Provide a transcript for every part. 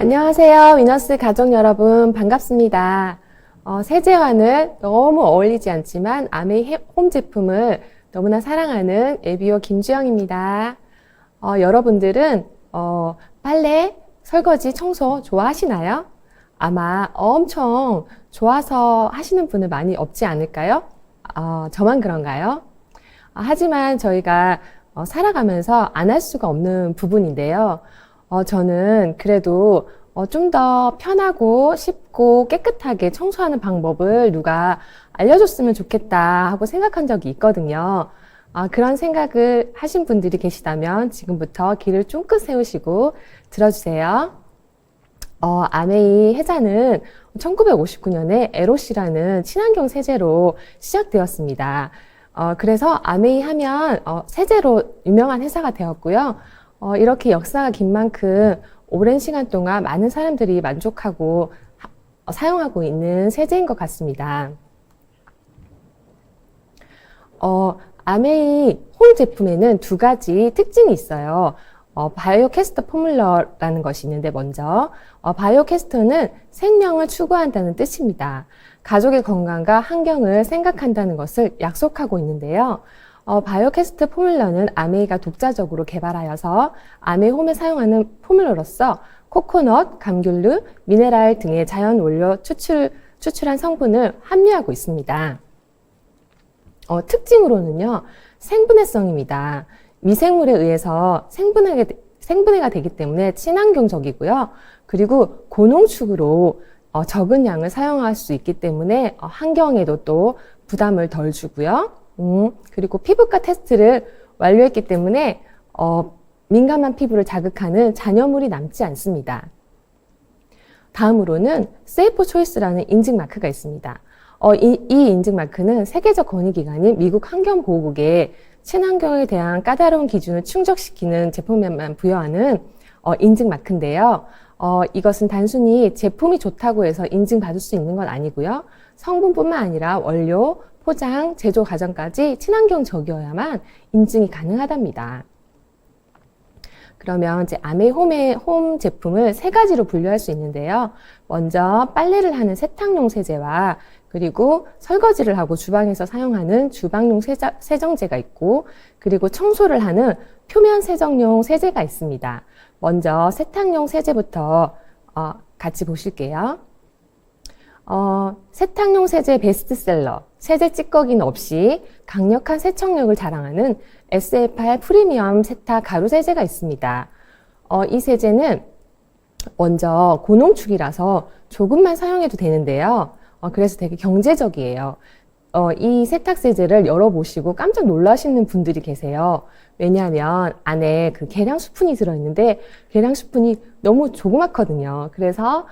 안녕하세요. 위너스 가족 여러분 반갑습니다. 세제와는 너무 어울리지 않지만 아메이 홈 제품을 너무나 사랑하는 에비오 김주영입니다. 여러분들은 빨래, 설거지, 청소 좋아하시나요? 아마 엄청 좋아서 하시는 분은 많이 없지 않을까요? 저만 그런가요? 하지만 저희가 살아가면서 안 할 수가 없는 부분인데요. 저는 그래도 좀 더 편하고 쉽고 깨끗하게 청소하는 방법을 누가 알려줬으면 좋겠다 하고 생각한 적이 있거든요. 그런 생각을 하신 분들이 계시다면 지금부터 귀를 쫑긋 세우시고 들어주세요. 아메이 해자는 1959년에 에로시라는 친환경 세제로 시작되었습니다. 그래서 아메이 하면 세제로 유명한 회사가 되었고요. 이렇게 역사가 긴 만큼 오랜 시간 동안 많은 사람들이 만족하고 사용하고 있는 세제인 것 같습니다. 아메이 홈 제품에는 두 가지 특징이 있어요. 바이오 캐스터 포뮬러라는 것이 있는데 먼저 바이오 캐스터는 생명을 추구한다는 뜻입니다. 가족의 건강과 환경을 생각한다는 것을 약속하고 있는데요. 바이오 캐스트 포뮬러는 아메이가 독자적으로 개발하여서 아메이 홈에 사용하는 포뮬러로서 코코넛, 감귤류, 미네랄 등의 자연 원료 추출한 성분을 함유하고 있습니다. 특징으로는요, 생분해성입니다. 미생물에 의해서 생분해가 되기 때문에 친환경적이고요. 그리고 고농축으로 적은 양을 사용할 수 있기 때문에 환경에도 또 부담을 덜 주고요. 그리고 피부과 테스트를 완료했기 때문에 민감한 피부를 자극하는 잔여물이 남지 않습니다. 다음으로는 세이프 초이스라는 인증 마크가 있습니다. 이 인증 마크는 세계적 권위기관인 미국 환경보호국의 친환경에 대한 까다로운 기준을 충족시키는 제품에만 부여하는 인증 마크인데요. 이것은 단순히 제품이 좋다고 해서 인증받을 수 있는 건 아니고요. 성분뿐만 아니라 원료, 포장, 제조 과정까지 친환경적이어야만 인증이 가능하답니다. 그러면 이제 아메이 홈 제품을 세 가지로 분류할 수 있는데요. 먼저 빨래를 하는 세탁용 세제와 그리고 설거지를 하고 주방에서 사용하는 주방용 세정제가 있고 그리고 청소를 하는 표면 세정용 세제가 있습니다. 먼저 세탁용 세제부터 같이 보실게요. 세탁용 세제 베스트셀러, 세제 찌꺼기는 없이 강력한 세척력을 자랑하는 SFR 프리미엄 세탁 가루 세제가 있습니다. 이 세제는 먼저 고농축이라서 조금만 사용해도 되는데요. 그래서 되게 경제적이에요. 이 세탁 세제를 열어보시고 깜짝 놀라시는 분들이 계세요. 왜냐하면 안에 그 계량 수푼이 들어있는데 계량 수푼이 너무 조그맣거든요. 그래서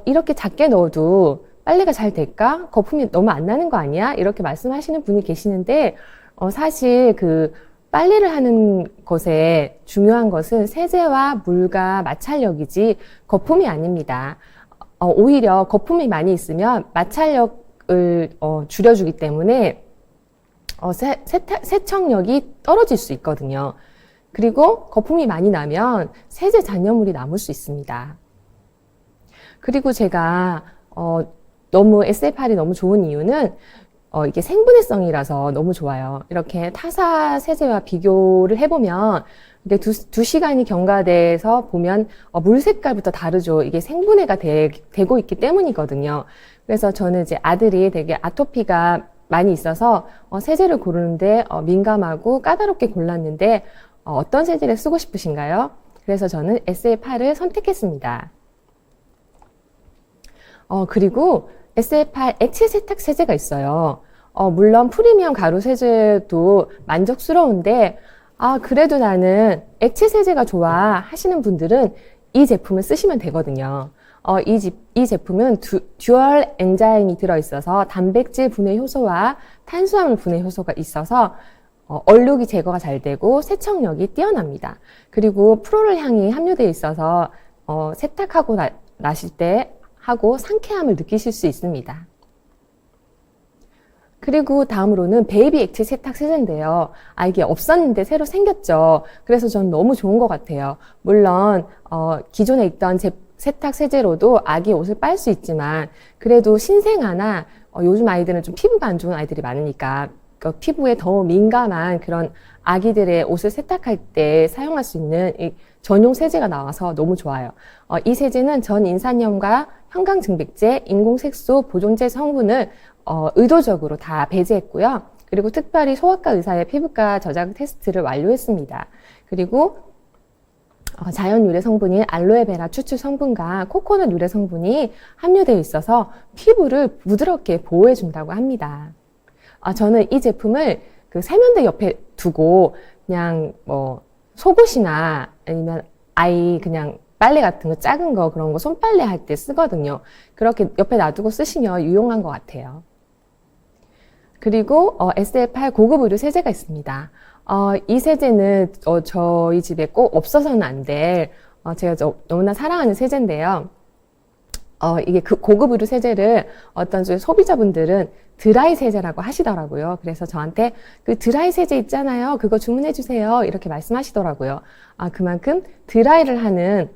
이렇게 작게 넣어도 빨래가 잘 될까? 거품이 너무 안 나는 거 아니야? 이렇게 말씀하시는 분이 계시는데 사실 그 빨래를 하는 것에 중요한 것은 세제와 물과 마찰력이지 거품이 아닙니다. 오히려 거품이 많이 있으면 마찰력을 줄여주기 때문에 세척력이 떨어질 수 있거든요. 그리고 거품이 많이 나면 세제 잔여물이 남을 수 있습니다. 그리고 제가 너무 SFR이 너무 좋은 이유는 이게 생분해성이라서 너무 좋아요. 이렇게 타사 세제와 비교를 해보면 이게 두 시간이 경과돼서 보면 물 색깔부터 다르죠. 이게 생분해가 되고 있기 때문이거든요. 그래서 저는 이제 아들이 되게 아토피가 많이 있어서 세제를 고르는데 민감하고 까다롭게 골랐는데 어떤 세제를 쓰고 싶으신가요? 그래서 저는 SFR을 선택했습니다. 그리고 SFR 액체 세탁 세제가 있어요. 물론 프리미엄 가루 세제도 만족스러운데 그래도 나는 액체 세제가 좋아 하시는 분들은 이 제품을 쓰시면 되거든요. 이 제품은 듀얼 엔자임이 들어있어서 단백질 분해 효소와 탄수화물 분해 효소가 있어서 얼룩이 제거가 잘 되고 세척력이 뛰어납니다. 그리고 프로롤 향이 함유되어 있어서 세탁하고 나실 때 하고 상쾌함을 느끼실 수 있습니다. 그리고 다음으로는 베이비 액체 세탁 세제인데요. 이게 없었는데 새로 생겼죠. 그래서 전 너무 좋은 것 같아요. 물론 기존에 있던 세탁 세제로도 아기 옷을 빨 수 있지만 그래도 신생아나 요즘 아이들은 좀 피부가 안 좋은 아이들이 많으니까 피부에 더 민감한 그런 아기들의 옷을 세탁할 때 사용할 수 있는 이 전용 세제가 나와서 너무 좋아요. 이 세제는 전 인산염과 형광증백제, 인공색소, 보존제 성분을 의도적으로 다 배제했고요. 그리고 특별히 소아과 의사의 피부과 저장 테스트를 완료했습니다. 그리고 자연 유래 성분인 알로에베라 추출 성분과 코코넛 유래 성분이 함유되어 있어서 피부를 부드럽게 보호해 준다고 합니다. 저는 이 제품을 그 세면대 옆에 두고 그냥 뭐 속옷이나 아니면 아이 그냥 빨래 같은 거 작은 거 그런 거 손빨래 할 때 쓰거든요. 그렇게 옆에 놔두고 쓰시면 유용한 것 같아요. 그리고 SL8 고급 의류 세제가 있습니다. 이 세제는 저희 집에 꼭 없어서는 안 될 제가 너무나 사랑하는 세제인데요. 이게 그 고급 의류 세제를 어떤 소비자분들은 드라이 세제라고 하시더라고요. 그래서 저한테 그 드라이 세제 있잖아요. 그거 주문해 주세요. 이렇게 말씀하시더라고요. 그만큼 드라이를 하는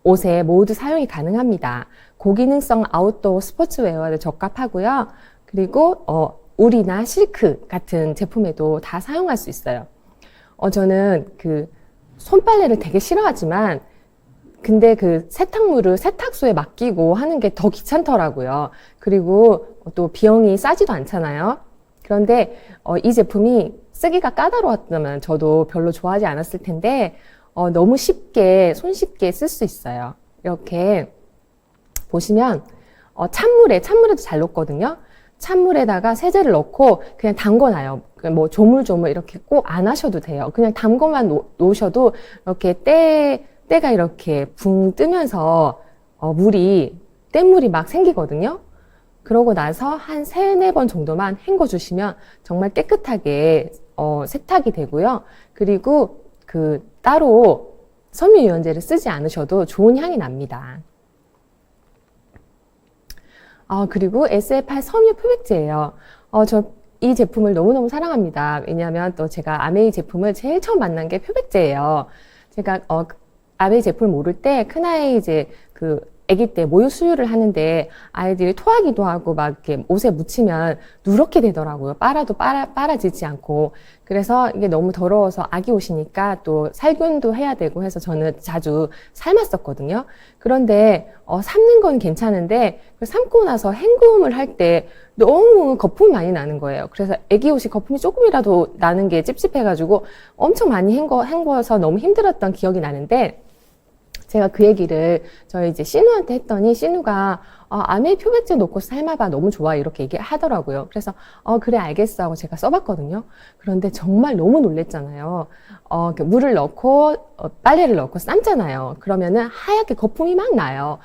옷에 모두 사용이 가능합니다. 고기능성 아웃도어 스포츠웨어에 적합하고요. 그리고 울이나 실크 같은 제품에도 다 사용할 수 있어요. 저는 그 손빨래를 되게 싫어하지만 근데 그 세탁물을 세탁소에 맡기고 하는 게 더 귀찮더라고요. 그리고 또 비용이 싸지도 않잖아요. 그런데 이 제품이 쓰기가 까다로웠다면 저도 별로 좋아하지 않았을 텐데 너무 쉽게 손쉽게 쓸 수 있어요. 이렇게 보시면 찬물에도 잘 녹거든요. 찬물에다가 세제를 넣고 그냥 담궈놔요. 뭐 조물조물 이렇게 꼭 안 하셔도 돼요. 그냥 담궈만 놓으셔도 이렇게 때가 이렇게 붕 뜨면서 땐물이 막 생기거든요. 그러고 나서 한 3-4번 정도만 헹궈주시면 정말 깨끗하게 세탁이 되고요. 그리고 따로 섬유유연제를 쓰지 않으셔도 좋은 향이 납니다. 그리고 SL8 섬유 표백제예요. 이 제품을 너무너무 사랑합니다. 왜냐하면 또 제가 아메이 제품을 제일 처음 만난 게 표백제예요. 제가 아메이 제품을 모를 때 큰아이 이제 아기 때 모유 수유를 하는데 아이들이 토하기도 하고 막 이렇게 옷에 묻히면 누렇게 되더라고요. 빨아도 빨아지지 않고. 그래서 이게 너무 더러워서 아기 옷이니까 또 살균도 해야 되고 해서 저는 자주 삶았었거든요. 그런데 삶는 건 괜찮은데 삶고 나서 헹굼을 할 때 너무 거품이 많이 나는 거예요. 그래서 아기 옷이 거품이 조금이라도 나는 게 찝찝해가지고 엄청 많이 헹궈서 너무 힘들었던 기억이 나는데 제가 그 얘기를 저희 이제 신우한테 했더니 신우가 아메이 표백제 놓고 삶아봐 너무 좋아 이렇게 얘기하더라고요. 그래서 그래 알겠어 하고 제가 써봤거든요. 그런데 정말 너무 놀랬잖아요. 물을 넣고 빨래를 넣고 삶잖아요. 그러면은 하얗게 거품이 막 나요.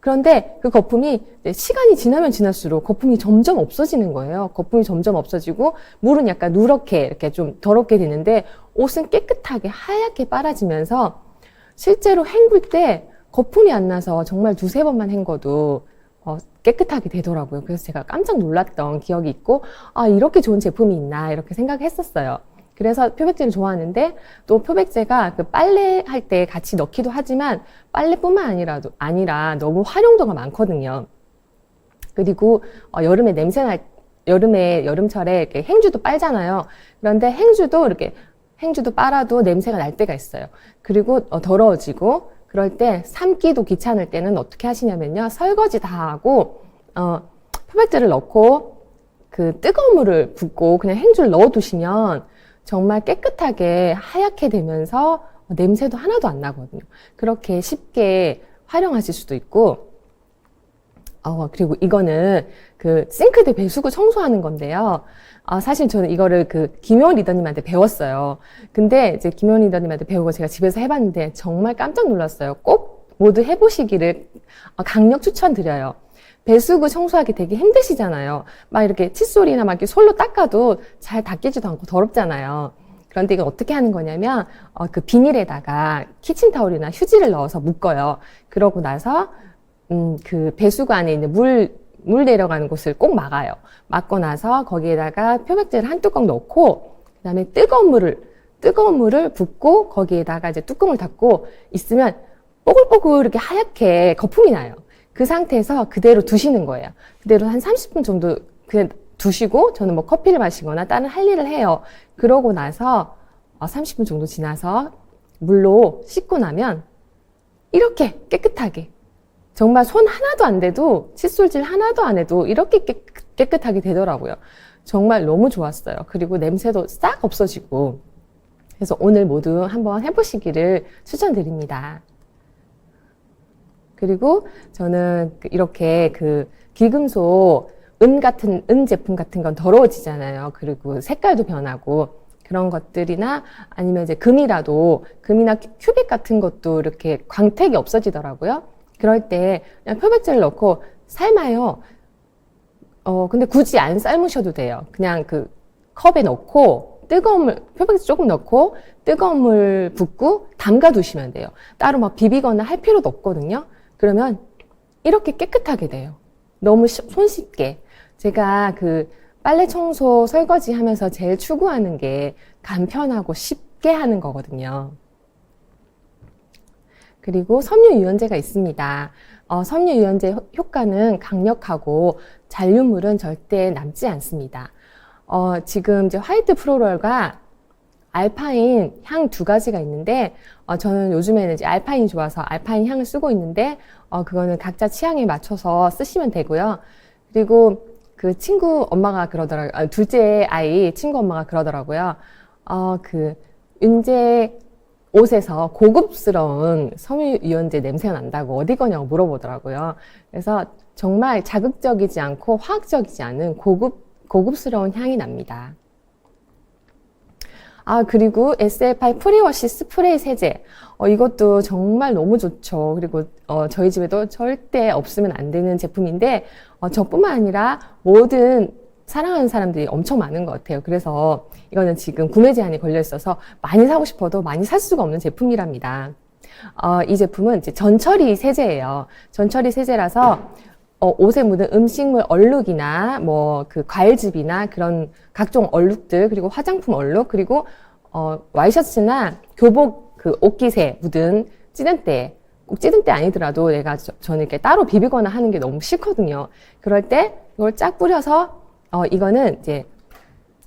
그런데 그 거품이 시간이 지나면 지날수록 거품이 점점 없어지는 거예요. 거품이 점점 없어지고 물은 약간 누렇게 이렇게 좀 더럽게 되는데 옷은 깨끗하게 하얗게 빨아지면서 실제로 헹굴 때 거품이 안 나서 정말 2-3번만 헹궈도 깨끗하게 되더라고요. 그래서 제가 깜짝 놀랐던 기억이 있고 이렇게 좋은 제품이 있나 이렇게 생각했었어요. 그래서 표백제를 좋아하는데 또 표백제가 그 빨래할 때 같이 넣기도 하지만 빨래뿐만 아니라 너무 활용도가 많거든요. 그리고 여름에 여름철에 이렇게 행주도 빨잖아요. 그런데 행주도 빨아도 냄새가 날 때가 있어요. 그리고 더러워지고 그럴 때 삶기도 귀찮을 때는 어떻게 하시냐면요. 설거지 다 하고 표백제를 넣고 그 뜨거운 물을 붓고 그냥 행주를 넣어 두시면 정말 깨끗하게 하얗게 되면서 냄새도 하나도 안 나거든요. 그렇게 쉽게 활용하실 수도 있고 그리고 이거는 그 싱크대 배수구 청소하는 건데요. 사실 저는 이거를 김효은 리더님한테 배웠어요. 근데 이제 김효은 리더님한테 배우고 제가 집에서 해봤는데 정말 깜짝 놀랐어요. 꼭 모두 해보시기를 강력 추천드려요. 배수구 청소하기 되게 힘드시잖아요. 막 이렇게 칫솔이나 막 이렇게 솔로 닦아도 잘 닦이지도 않고 더럽잖아요. 그런데 이걸 어떻게 하는 거냐면 그 비닐에다가 키친타올이나 휴지를 넣어서 묶어요. 그러고 나서 그 배수구 안에 있는 물 내려가는 곳을 꼭 막아요. 막고 나서 거기에다가 표백제를 한 뚜껑 넣고 그다음에 뜨거운 물을 붓고 거기에다가 이제 뚜껑을 닫고 있으면 뽀글뽀글 이렇게 하얗게 거품이 나요. 그 상태에서 그대로 두시는 거예요. 그대로 한 30분 정도 그냥 두시고, 저는 뭐 커피를 마시거나 다른 할 일을 해요. 그러고 나서 30분 정도 지나서 물로 씻고 나면 이렇게 깨끗하게, 정말 손 하나도 안 돼도, 칫솔질 하나도 안 해도 이렇게 깨끗하게 되더라고요. 정말 너무 좋았어요. 그리고 냄새도 싹 없어지고. 그래서 오늘 모두 한번 해보시기를 추천드립니다. 그리고 저는 이렇게 그 귀금속 은 제품 같은 건 더러워지잖아요. 그리고 색깔도 변하고 그런 것들이나 아니면 이제 금이나 큐빅 같은 것도 이렇게 광택이 없어지더라고요. 그럴 때 그냥 표백제를 넣고 삶아요. 근데 굳이 안 삶으셔도 돼요. 그냥 그 컵에 넣고 표백제 조금 넣고 뜨거운 물 붓고 담가 두시면 돼요. 따로 막 비비거나 할 필요도 없거든요. 그러면 이렇게 깨끗하게 돼요. 너무 손쉽게. 제가 그 빨래 청소 설거지 하면서 제일 추구하는 게 간편하고 쉽게 하는 거거든요. 그리고 섬유유연제가 있습니다. 섬유유연제 효과는 강력하고 잔류물은 절대 남지 않습니다. 지금 이제 화이트 프로럴과 알파인 향 두 가지가 있는데, 저는 요즘에는 이제 알파인이 좋아서 알파인 향을 쓰고 있는데, 그거는 각자 취향에 맞춰서 쓰시면 되고요. 그리고 그 친구 엄마가 그러더라고요. 둘째 아이 친구 엄마가 그러더라고요. 그 윤재 옷에서 고급스러운 섬유유연제 냄새가 난다고 어디 거냐고 물어보더라고요. 그래서 정말 자극적이지 않고 화학적이지 않은 고급스러운 향이 납니다. 그리고 SFI 프리워시 스프레이 세제. 이것도 정말 너무 좋죠. 그리고, 저희 집에도 절대 없으면 안 되는 제품인데, 저뿐만 아니라 모든 사랑하는 사람들이 엄청 많은 것 같아요. 그래서 이거는 지금 구매 제한이 걸려 있어서 많이 사고 싶어도 많이 살 수가 없는 제품이랍니다. 이 제품은 이제 전처리 세제예요. 전처리 세제라서, 옷에 묻은 음식물 얼룩이나 뭐 그 과일즙이나 그런 각종 얼룩들, 그리고 화장품 얼룩, 그리고 와이셔츠나 교복 그 옷깃에 묻은 찌든때, 꼭 찌든때 아니더라도 저는 이렇게 따로 비비거나 하는 게 너무 싫거든요. 그럴 때 이걸 쫙 뿌려서 이거는 이제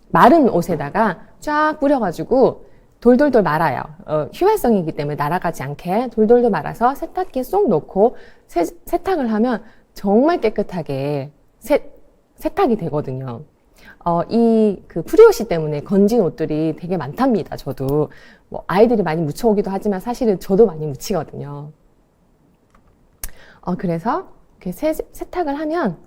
마른 옷에다가 쫙 뿌려가지고 돌돌돌 말아요. 휴활성이기 때문에 날아가지 않게 돌돌돌 말아서 세탁기에 쏙 넣고 세탁을 하면 정말 깨끗하게 세탁이 되거든요. 이 그 프리워시 때문에 건진 옷들이 되게 많답니다. 저도 뭐 아이들이 많이 묻혀오기도 하지만 사실은 저도 많이 묻히거든요. 그래서 이렇게 세탁을 하면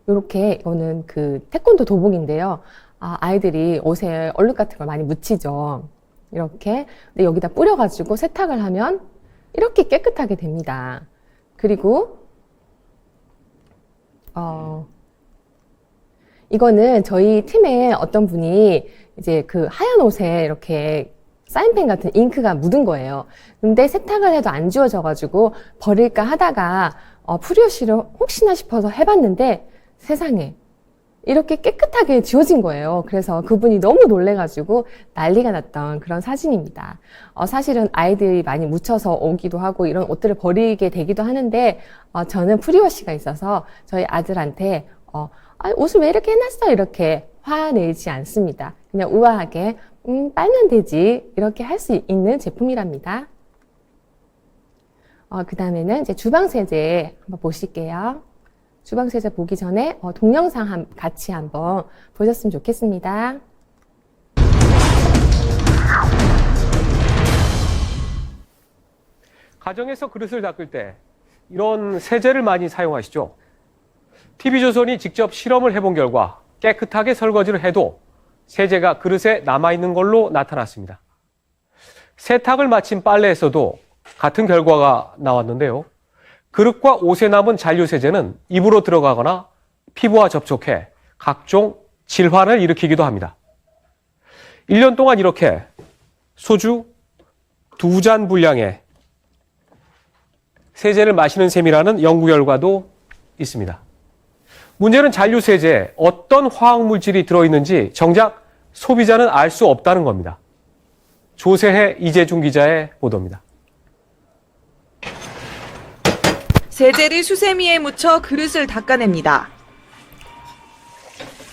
이렇게 이거는 그 태권도 도복인데요. 아이들이 옷에 얼룩 같은 걸 많이 묻히죠. 이렇게. 근데 여기다 뿌려가지고 세탁을 하면 이렇게 깨끗하게 됩니다. 그리고 이거는 저희 팀에 어떤 분이 이제 그 하얀 옷에 이렇게 사인펜 같은 잉크가 묻은 거예요. 근데 세탁을 해도 안 지워져가지고 버릴까 하다가 프리워시를 혹시나 싶어서 해봤는데 세상에 이렇게 깨끗하게 지워진 거예요. 그래서 그분이 너무 놀래가지고 난리가 났던 그런 사진입니다. 사실은 아이들이 많이 묻혀서 오기도 하고 이런 옷들을 버리게 되기도 하는데 저는 프리워시가 있어서 저희 아들한테 옷을 왜 이렇게 해놨어? 이렇게 화내지 않습니다. 그냥 우아하게 빨면 되지 이렇게 할 수 있는 제품이랍니다. 그 다음에는 이제 주방세제 한번 보실게요. 주방세제 보기 전에 동영상 같이 한번 보셨으면 좋겠습니다. 가정에서 그릇을 닦을 때 이런 세제를 많이 사용하시죠? TV조선이 직접 실험을 해본 결과 깨끗하게 설거지를 해도 세제가 그릇에 남아있는 걸로 나타났습니다. 세탁을 마친 빨래에서도 같은 결과가 나왔는데요. 그릇과 옷에 남은 잔류세제는 입으로 들어가거나 피부와 접촉해 각종 질환을 일으키기도 합니다. 1년 동안 이렇게 소주 2잔 분량의 세제를 마시는 셈이라는 연구 결과도 있습니다. 문제는 잔류세제에 어떤 화학물질이 들어있는지 정작 소비자는 알 수 없다는 겁니다. 조세혜, 이재중 기자의 보도입니다. 세제를 수세미에 묻혀 그릇을 닦아냅니다.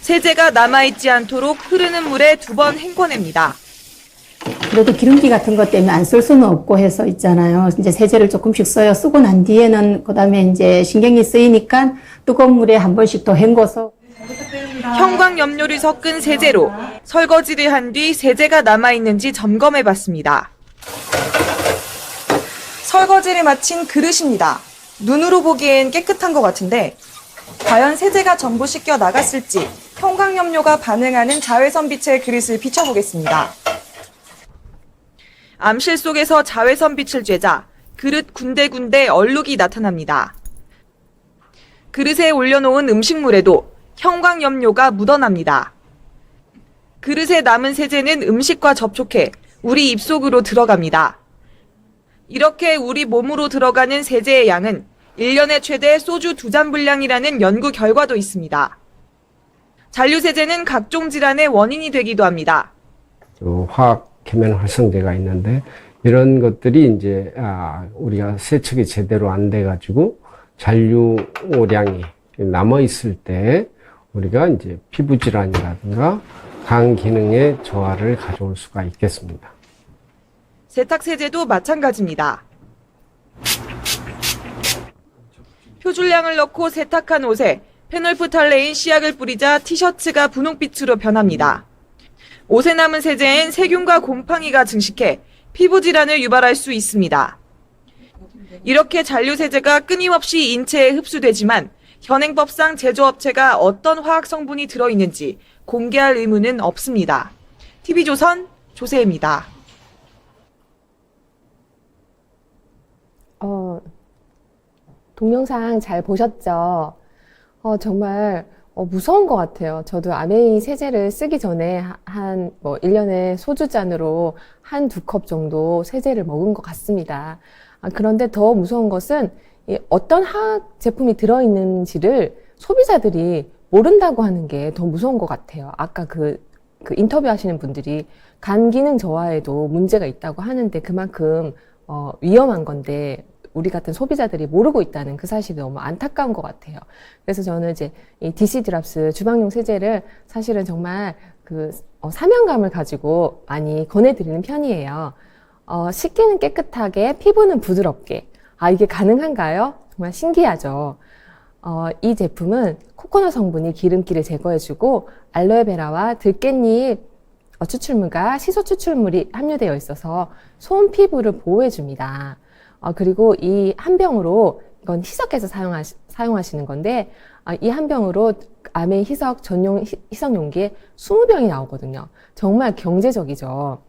세제가 남아있지 않도록 흐르는 물에 2번 헹궈냅니다. 그래도 기름기 같은 것 때문에 안 쓸 수는 없고 해서 있잖아요. 이제 세제를 조금씩 써요. 쓰고 난 뒤에는 그다음에 이제 신경이 쓰이니까 뜨거운 물에 한 번씩 더 헹궈서. 형광염료를 섞은 세제로 설거지를 한 뒤 세제가 남아있는지 점검해봤습니다. 설거지를 마친 그릇입니다. 눈으로 보기엔 깨끗한 것 같은데 과연 세제가 전부 씻겨 나갔을지 형광염료가 반응하는 자외선 빛의 그릇을 비춰보겠습니다. 암실 속에서 자외선 빛을 쬐자 그릇 군데군데 얼룩이 나타납니다. 그릇에 올려놓은 음식물에도 형광염료가 묻어납니다. 그릇에 남은 세제는 음식과 접촉해 우리 입속으로 들어갑니다. 이렇게 우리 몸으로 들어가는 세제의 양은 1년에 최대 소주 2잔 분량이라는 연구 결과도 있습니다. 잔류세제는 각종 질환의 원인이 되기도 합니다. 화학 계면 활성제가 있는데 이런 것들이 이제 우리가 세척이 제대로 안 돼 가지고 잔류량이 남아 있을 때 우리가 이제 피부 질환이라든가 간 기능의 저하를 가져올 수가 있겠습니다. 세탁세제도 마찬가지입니다. 표줄량을 넣고 세탁한 옷에 페놀프탈레인 씨약을 뿌리자 티셔츠가 분홍빛으로 변합니다. 옷에 남은 세제엔 세균과 곰팡이가 증식해 피부 질환을 유발할 수 있습니다. 이렇게 잔류세제가 끊임없이 인체에 흡수되지만 현행법상 제조업체가 어떤 화학 성분이 들어있는지 공개할 의무는 없습니다. TV조선 조세혜입니다. 동영상 잘 보셨죠? 정말 무서운 것 같아요. 저도 아메이 세제를 쓰기 전에 1년에 소주잔으로 1~2컵 정도 세제를 먹은 것 같습니다. 그런데 더 무서운 것은 어떤 화학 제품이 들어있는지를 소비자들이 모른다고 하는 게 더 무서운 것 같아요. 아까 그 인터뷰 하시는 분들이 간 기능 저하에도 문제가 있다고 하는데 그만큼 위험한 건데 우리 같은 소비자들이 모르고 있다는 그 사실이 너무 안타까운 것 같아요. 그래서 저는 이제 이 DC 드랍스 주방용 세제를 사실은 정말 사명감을 가지고 많이 권해드리는 편이에요. 씻기는 깨끗하게, 피부는 부드럽게. 이게 가능한가요? 정말 신기하죠. 이 제품은 코코넛 성분이 기름기를 제거해주고 알로에베라와 들깻잎 추출물과 시소 추출물이 함유되어 있어서 손 피부를 보호해줍니다. 그리고 이 한 병으로 이건 희석해서 사용하시는 건데 이 한 병으로 아메이 희석 전용 희석 용기에 20병이 나오거든요. 정말 경제적이죠.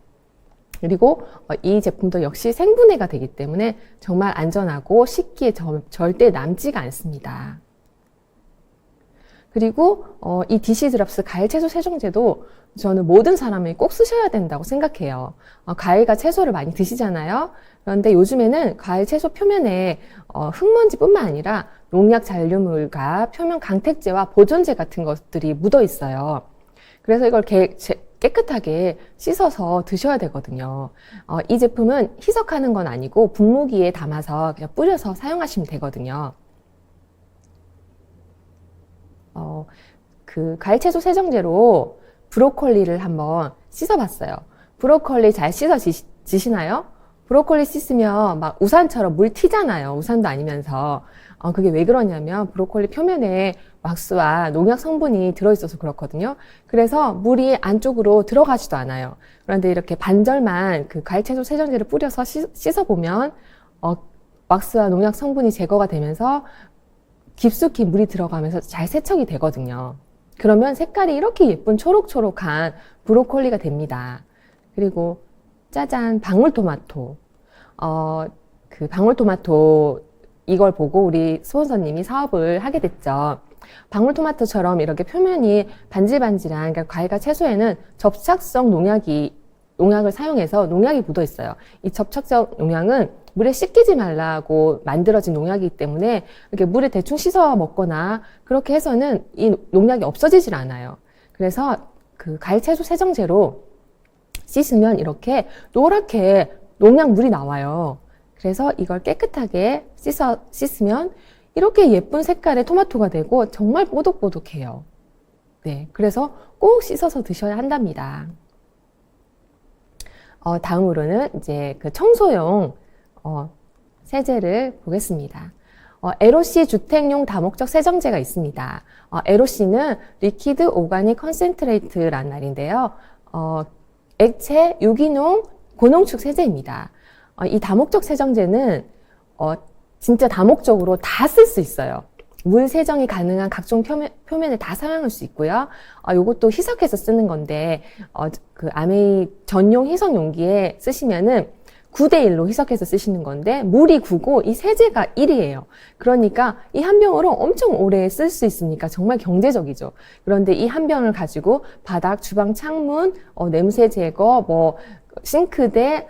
그리고 이 제품도 역시 생분해가 되기 때문에 정말 안전하고 식기에 절대 남지가 않습니다. 그리고 이 DC 드랍스 과일 채소 세정제도 저는 모든 사람이 꼭 쓰셔야 된다고 생각해요. 과일과 채소를 많이 드시잖아요. 그런데 요즘에는 과일 채소 표면에 흙먼지뿐만 아니라 농약 잔류물과 표면 강택제와 보존제 같은 것들이 묻어 있어요. 그래서 이걸 깨끗하게 씻어서 드셔야 되거든요. 이 제품은 희석하는 건 아니고 분무기에 담아서 그냥 뿌려서 사용하시면 되거든요. 그 과일 채소 세정제로 브로콜리를 한번 씻어봤어요. 브로콜리 잘 씻어지시나요? 브로콜리 씻으면 막 우산처럼 물 튀잖아요. 우산도 아니면서. 그게 왜 그러냐면 브로콜리 표면에 왁스와 농약 성분이 들어있어서 그렇거든요. 그래서 물이 안쪽으로 들어가지도 않아요. 그런데 이렇게 반절만 그 과일 채소 세정제를 뿌려서 씻어보면 왁스와 농약 성분이 제거가 되면서 깊숙이 물이 들어가면서 잘 세척이 되거든요. 그러면 색깔이 이렇게 예쁜 초록초록한 브로콜리가 됩니다. 그리고 짜잔, 방울토마토. 그 방울토마토 이걸 보고 우리 수원서님이 사업을 하게 됐죠. 방울토마토처럼 이렇게 표면이 반질반질한 그러니까 과일과 채소에는 접착성 농약을 사용해서 농약이 묻어 있어요. 이 접착성 농약은 물에 씻기지 말라고 만들어진 농약이기 때문에 이렇게 물에 대충 씻어 먹거나 그렇게 해서는 이 농약이 없어지질 않아요. 그래서 그 과일 채소 세정제로 씻으면 이렇게 노랗게 농약물이 나와요. 그래서 이걸 깨끗하게 씻으면 이렇게 예쁜 색깔의 토마토가 되고 정말 뽀독뽀독해요. 네, 그래서 꼭 씻어서 드셔야 한답니다. 다음으로는 이제 그 청소용 세제를 보겠습니다. LOC 주택용 다목적 세정제가 있습니다. LOC는 리퀴드 오가닉 컨센트레이트라는 말인데요. 액체 유기농 고농축 세제입니다. 이 다목적 세정제는 진짜 다목적으로 다 쓸 수 있어요. 물 세정이 가능한 각종 표면을 다 사용할 수 있고요. 요것도 희석해서 쓰는 건데, 그 아메이 전용 희석 용기에 쓰시면은 9대1로 희석해서 쓰시는 건데, 물이 9고 이 세제가 1이에요. 그러니까 이 한 병으로 엄청 오래 쓸 수 있으니까 정말 경제적이죠. 그런데 이 한 병을 가지고 바닥, 주방, 창문, 냄새 제거, 뭐, 싱크대,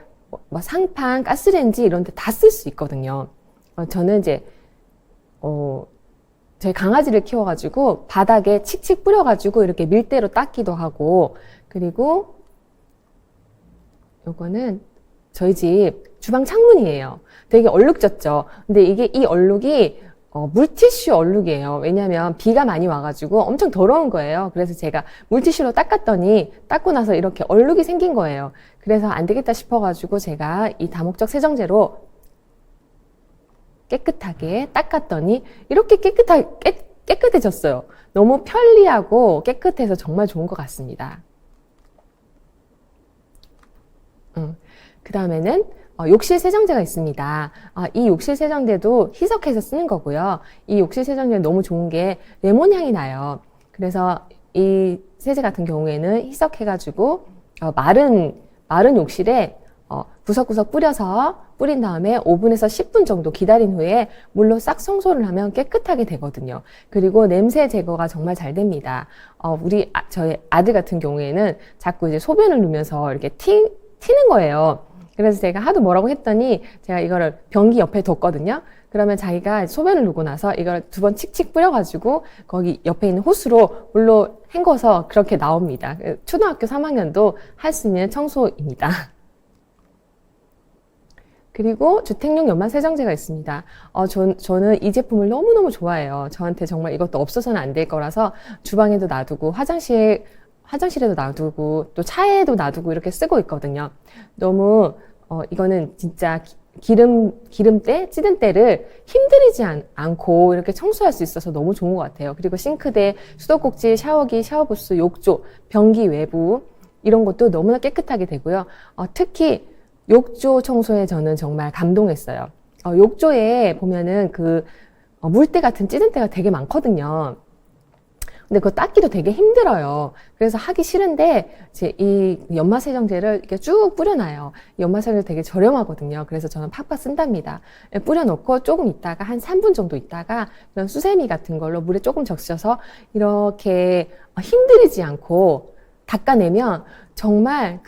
뭐 상판, 가스레인지 이런 데 다 쓸 수 있거든요. 저는 이제, 저희 강아지를 키워가지고 바닥에 칙칙 뿌려가지고 이렇게 밀대로 닦기도 하고, 그리고 요거는 저희 집 주방 창문이에요. 되게 얼룩졌죠. 근데 이게 이 얼룩이 물티슈 얼룩이에요. 왜냐면 비가 많이 와가지고 엄청 더러운 거예요. 그래서 제가 물티슈로 닦았더니 닦고 나서 이렇게 얼룩이 생긴 거예요. 그래서 안 되겠다 싶어가지고 제가 이 다목적 세정제로 깨끗하게 닦았더니 이렇게 깨끗해졌어요. 너무 편리하고 깨끗해서 정말 좋은 것 같습니다. 그 다음에는 욕실 세정제가 있습니다. 이 욕실 세정제도 희석해서 쓰는 거고요. 이 욕실 세정제 너무 좋은 게 레몬 향이 나요. 그래서 이 세제 같은 경우에는 희석해가지고 마른 욕실에 구석구석 뿌린 다음에 5분에서 10분 정도 기다린 후에 물로 싹 청소를 하면 깨끗하게 되거든요. 그리고 냄새 제거가 정말 잘 됩니다. 저희 아들 같은 경우에는 자꾸 이제 소변을 누면서 이렇게 튀는 거예요. 그래서 제가 하도 뭐라고 했더니 제가 이거를 변기 옆에 뒀거든요. 그러면 자기가 소변을 누고 나서 이걸 2번 칙칙 뿌려가지고 거기 옆에 있는 호스로 물로 헹궈서 그렇게 나옵니다. 초등학교 3학년도 할 수 있는 청소입니다. 그리고 주택용 연마 세정제가 있습니다. 저는 이 제품을 너무너무 좋아해요. 저한테 정말 이것도 없어서는 안 될 거라서 주방에도 놔두고 화장실에도 놔두고 또 차에도 놔두고 이렇게 쓰고 있거든요. 너무 이거는 진짜 기름때, 찌든 때를 힘들이지 않고 이렇게 청소할 수 있어서 너무 좋은 것 같아요. 그리고 싱크대, 수도꼭지, 샤워기, 샤워부스, 욕조, 변기 외부 이런 것도 너무나 깨끗하게 되고요. 특히 욕조 청소에 저는 정말 감동했어요. 욕조에 보면은 물때 같은 찌든 때가 되게 많거든요. 근데 그거 닦기도 되게 힘들어요. 그래서 하기 싫은데 이 연마 세정제를 이렇게 쭉 뿌려놔요. 연마 세정제 되게 저렴하거든요. 그래서 저는 팍팍 쓴답니다. 뿌려놓고 조금 있다가 한 3분 정도 있다가 그런 수세미 같은 걸로 물에 조금 적셔서 이렇게 힘들이지 않고 닦아내면 정말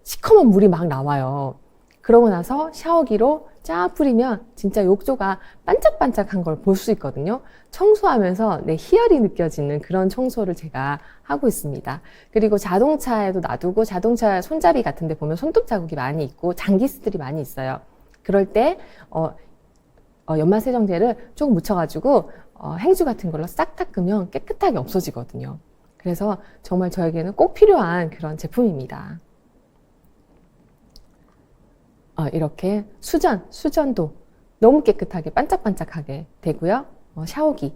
시커먼 물이 막 나와요. 그러고 나서 샤워기로 쫙 뿌리면 진짜 욕조가 반짝반짝한 걸 볼 수 있거든요. 청소하면서 내 희열이 느껴지는 그런 청소를 제가 하고 있습니다. 그리고 자동차에도 놔두고 자동차 손잡이 같은 데 보면 손톱 자국이 많이 있고 장기스들이 많이 있어요. 그럴 때 연마 세정제를 조금 묻혀가지고 행주 같은 걸로 싹 닦으면 깨끗하게 없어지거든요. 그래서 정말 저에게는 꼭 필요한 그런 제품입니다. 이렇게 수전도 너무 깨끗하게 반짝반짝하게 되고요. 샤워기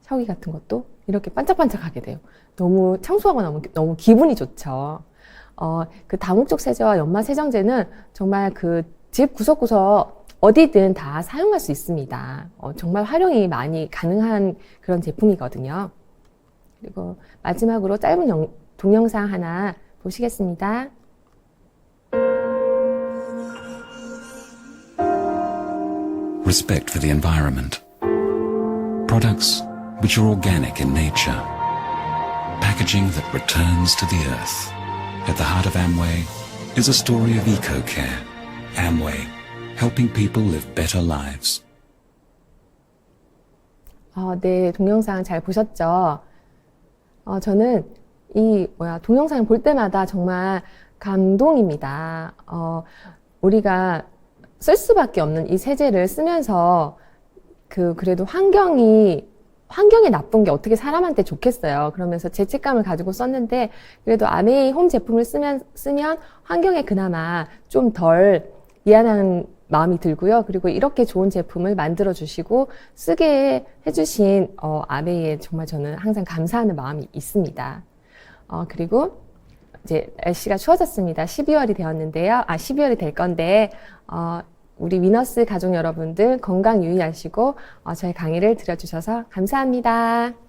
같은 것도 이렇게 반짝반짝하게 돼요. 너무 청소하고 나면 너무 기분이 좋죠. 그 다목적 세제와 연마 세정제는 정말 집 구석구석 어디든 다 사용할 수 있습니다. 정말 활용이 많이 가능한 그런 제품이거든요. 그리고 마지막으로 짧은 동영상 하나 보시겠습니다. Respect for the environment. Products which are organic in nature. Packaging that returns to the earth. At the heart of Amway is a story of eco-care. Amway, helping people live better lives. 네, 동영상 잘 보셨죠? 저는 동영상을 볼 때마다 정말 감동입니다. 우리가 쓸 수밖에 없는 이 세제를 쓰면서 그래도 환경에 나쁜 게 어떻게 사람한테 좋겠어요. 그러면서 죄책감을 가지고 썼는데 그래도 아메이 홈 제품을 쓰면 환경에 그나마 좀 덜 미안한 마음이 들고요. 그리고 이렇게 좋은 제품을 만들어 주시고 쓰게 해주신 아메이에 정말 저는 항상 감사하는 마음이 있습니다. 그리고 이제 날씨가 추워졌습니다. 12월이 되었는데요. 12월이 될 건데 우리 위너스 가족 여러분들 건강 유의하시고 저희 강의를 들어주셔서 감사합니다.